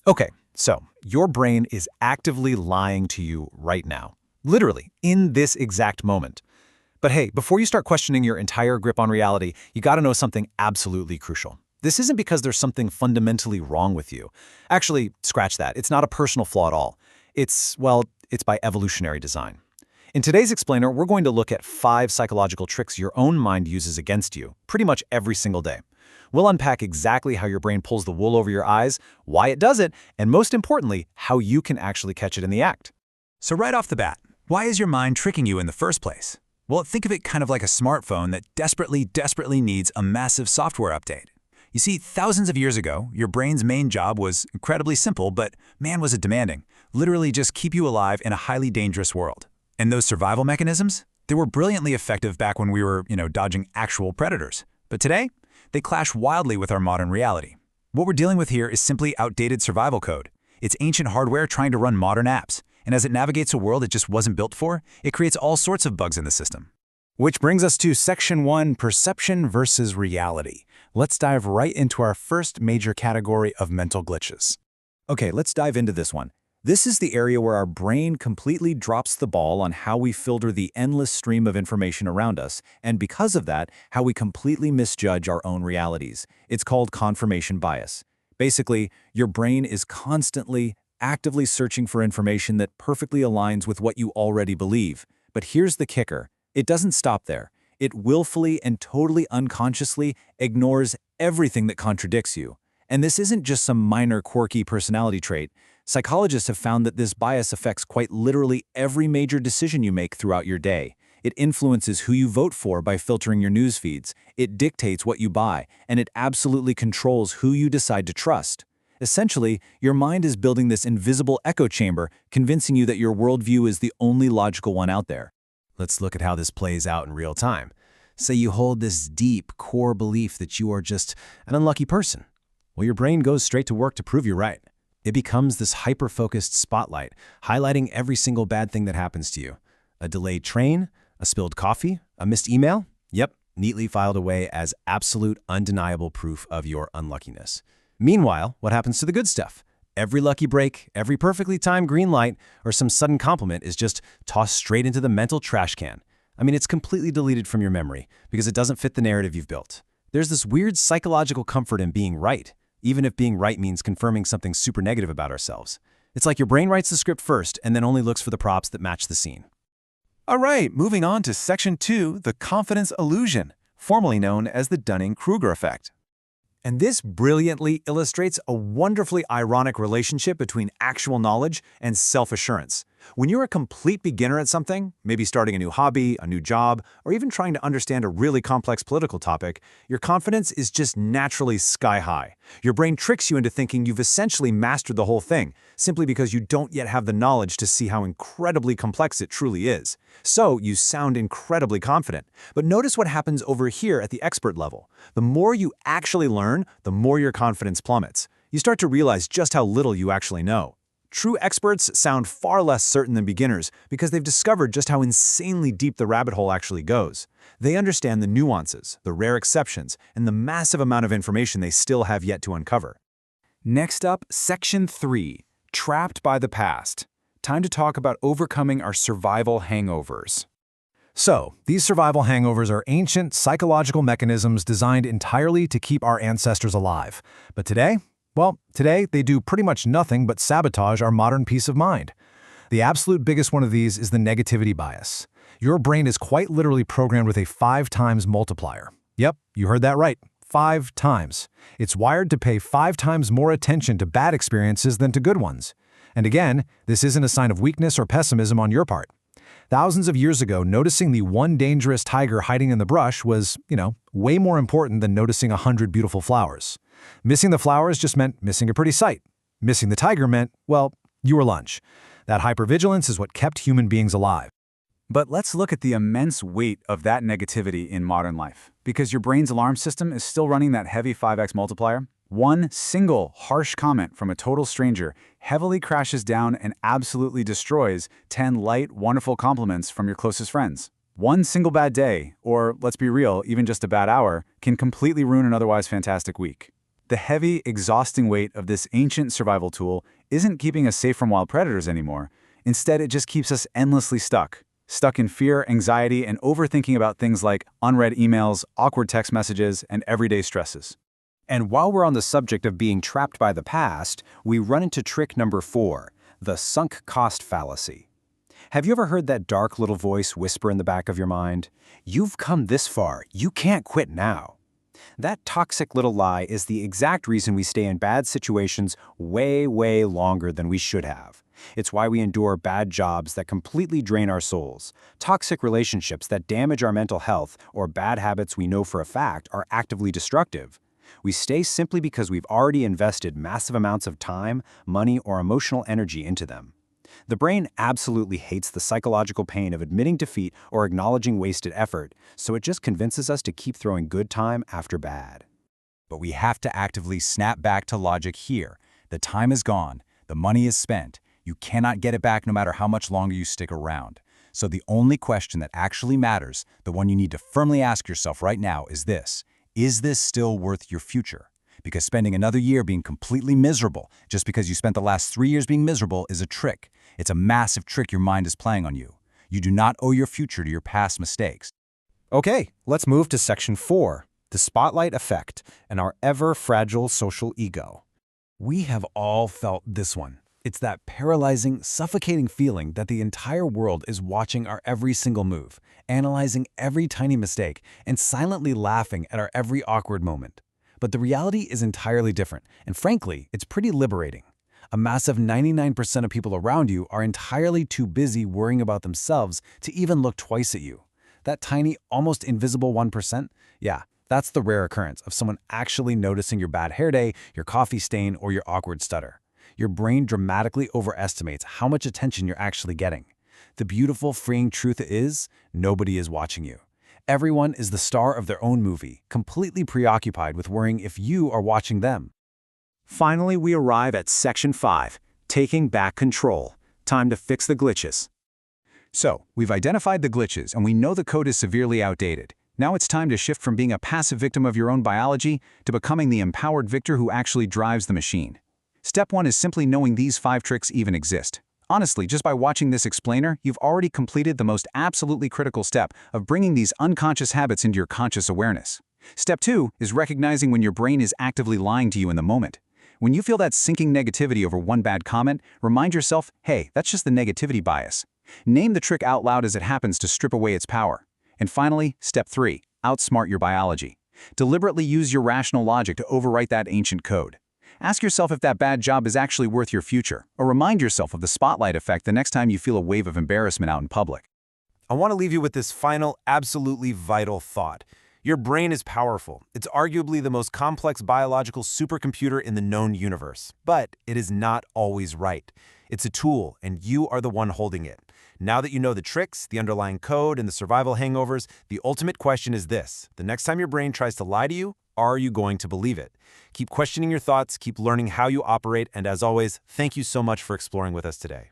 Okay, so your brain is actively lying to you right now. Literally, in this exact moment. But hey, before you start questioning your entire grip on reality, you gotta know something absolutely crucial. This isn't because there's something fundamentally wrong with you. Actually, scratch that. It's not a personal flaw at all. It's by evolutionary design. In today's explainer, we're going to look at 5 psychological tricks your own mind uses against you, pretty much every single day. We'll unpack exactly how your brain pulls the wool over your eyes, why it does it, and most importantly, how you can actually catch it in the act. So right off the bat, why is your mind tricking you in the first place? Well, think of it kind of like a smartphone that desperately needs a massive software update. You see, thousands of years ago, your brain's main job was incredibly simple, but man was it demanding. Literally just keep you alive in a highly dangerous world. And those survival mechanisms? They were brilliantly effective back when we were, dodging actual predators. But today, they clash wildly with our modern reality. What we're dealing with here is simply outdated survival code. It's ancient hardware trying to run modern apps. And as it navigates a world it just wasn't built for, it creates all sorts of bugs in the system. Which brings us to Section 1, Perception versus Reality. Let's dive right into our first major category of mental glitches. Okay, let's dive into this one. This is the area where our brain completely drops the ball on how we filter the endless stream of information around us, and because of that, how we completely misjudge our own realities. It's called confirmation bias. Basically, your brain is constantly, actively searching for information that perfectly aligns with what you already believe. But here's the kicker. It doesn't stop there. It willfully and totally unconsciously ignores everything that contradicts you. And this isn't just some minor quirky personality trait. Psychologists have found that this bias affects quite literally every major decision you make throughout your day. It influences who you vote for by filtering your news feeds. It dictates what you buy, and it absolutely controls who you decide to trust. Essentially, your mind is building this invisible echo chamber, convincing you that your worldview is the only logical one out there. Let's look at how this plays out in real time. Say you hold this deep, core belief that you are just an unlucky person. Well, your brain goes straight to work to prove you're right. It becomes this hyper-focused spotlight, highlighting every single bad thing that happens to you. A delayed train, a spilled coffee, a missed email? Yep, neatly filed away as absolute, undeniable proof of your unluckiness. Meanwhile, what happens to the good stuff? Every lucky break, every perfectly timed green light, or some sudden compliment is just tossed straight into the mental trash can. I mean, it's completely deleted from your memory because it doesn't fit the narrative you've built. There's this weird psychological comfort in being right, even if being right means confirming something super negative about ourselves. It's like your brain writes the script first and then only looks for the props that match the scene. All right, moving on to Section 2, the confidence illusion, formerly known as the Dunning-Kruger effect. And this brilliantly illustrates a wonderfully ironic relationship between actual knowledge and self-assurance. When you're a complete beginner at something, maybe starting a new hobby, a new job, or even trying to understand a really complex political topic, your confidence is just naturally sky high. Your brain tricks you into thinking you've essentially mastered the whole thing, simply because you don't yet have the knowledge to see how incredibly complex it truly is. So you sound incredibly confident. But notice what happens over here at the expert level. The more you actually learn, the more your confidence plummets. You start to realize just how little you actually know. True experts sound far less certain than beginners because they've discovered just how insanely deep the rabbit hole actually goes. They understand the nuances, the rare exceptions, and the massive amount of information they still have yet to uncover. Next up, Section 3, Trapped by the Past. Time to talk about overcoming our survival hangovers. So, these survival hangovers are ancient psychological mechanisms designed entirely to keep our ancestors alive. But today they do pretty much nothing but sabotage our modern peace of mind. The absolute biggest one of these is the negativity bias. Your brain is quite literally programmed with a 5 times multiplier. Yep, you heard that right. 5 times. It's wired to pay 5 times more attention to bad experiences than to good ones. And again, this isn't a sign of weakness or pessimism on your part. Thousands of years ago, noticing the one dangerous tiger hiding in the brush was, way more important than noticing 100 beautiful flowers. Missing the flowers just meant missing a pretty sight. Missing the tiger meant, you were lunch. That hypervigilance is what kept human beings alive. But let's look at the immense weight of that negativity in modern life. Because your brain's alarm system is still running that heavy 5x multiplier, one single harsh comment from a total stranger heavily crashes down and absolutely destroys 10 light, wonderful compliments from your closest friends. One single bad day, or let's be real, even just a bad hour, can completely ruin an otherwise fantastic week. The heavy, exhausting weight of this ancient survival tool isn't keeping us safe from wild predators anymore. Instead, it just keeps us endlessly stuck in fear, anxiety, and overthinking about things like unread emails, awkward text messages, and everyday stresses. And while we're on the subject of being trapped by the past, we run into trick number 4, the sunk cost fallacy. Have you ever heard that dark little voice whisper in the back of your mind? You've come this far, you can't quit now. That toxic little lie is the exact reason we stay in bad situations way, way longer than we should have. It's why we endure bad jobs that completely drain our souls, toxic relationships that damage our mental health, or bad habits we know for a fact are actively destructive. We stay simply because we've already invested massive amounts of time, money, or emotional energy into them. The brain absolutely hates the psychological pain of admitting defeat or acknowledging wasted effort, so it just convinces us to keep throwing good time after bad. But we have to actively snap back to logic here. The time is gone, the money is spent, you cannot get it back no matter how much longer you stick around. So the only question that actually matters, the one you need to firmly ask yourself right now is this: is this still worth your future? Because spending another year being completely miserable just because you spent the last 3 years being miserable is a trick. It's a massive trick your mind is playing on you. You do not owe your future to your past mistakes. Okay, let's move to section 4, the spotlight effect and our ever-fragile social ego. We have all felt this one. It's that paralyzing, suffocating feeling that the entire world is watching our every single move, analyzing every tiny mistake, and silently laughing at our every awkward moment. But the reality is entirely different, and frankly, it's pretty liberating. A massive 99% of people around you are entirely too busy worrying about themselves to even look twice at you. That tiny, almost invisible 1%? Yeah, that's the rare occurrence of someone actually noticing your bad hair day, your coffee stain, or your awkward stutter. Your brain dramatically overestimates how much attention you're actually getting. The beautiful, freeing truth is, nobody is watching you. Everyone is the star of their own movie, completely preoccupied with worrying if you are watching them. Finally, we arrive at section 5, taking back control. Time to fix the glitches. So, we've identified the glitches and we know the code is severely outdated. Now it's time to shift from being a passive victim of your own biology to becoming the empowered victor who actually drives the machine. Step 1 is simply knowing these 5 tricks even exist. Honestly, just by watching this explainer, you've already completed the most absolutely critical step of bringing these unconscious habits into your conscious awareness. Step 2 is recognizing when your brain is actively lying to you in the moment. When you feel that sinking negativity over one bad comment, remind yourself, hey, that's just the negativity bias. Name the trick out loud as it happens to strip away its power. And finally, step 3, outsmart your biology. Deliberately use your rational logic to overwrite that ancient code. Ask yourself if that bad job is actually worth your future, or remind yourself of the spotlight effect the next time you feel a wave of embarrassment out in public. I want to leave you with this final, absolutely vital thought. Your brain is powerful. It's arguably the most complex biological supercomputer in the known universe. But it is not always right. It's a tool, and you are the one holding it. Now that you know the tricks, the underlying code, and the survival hangovers, the ultimate question is this: the next time your brain tries to lie to you, are you going to believe it? Keep questioning your thoughts, keep learning how you operate, and as always, thank you so much for exploring with us today.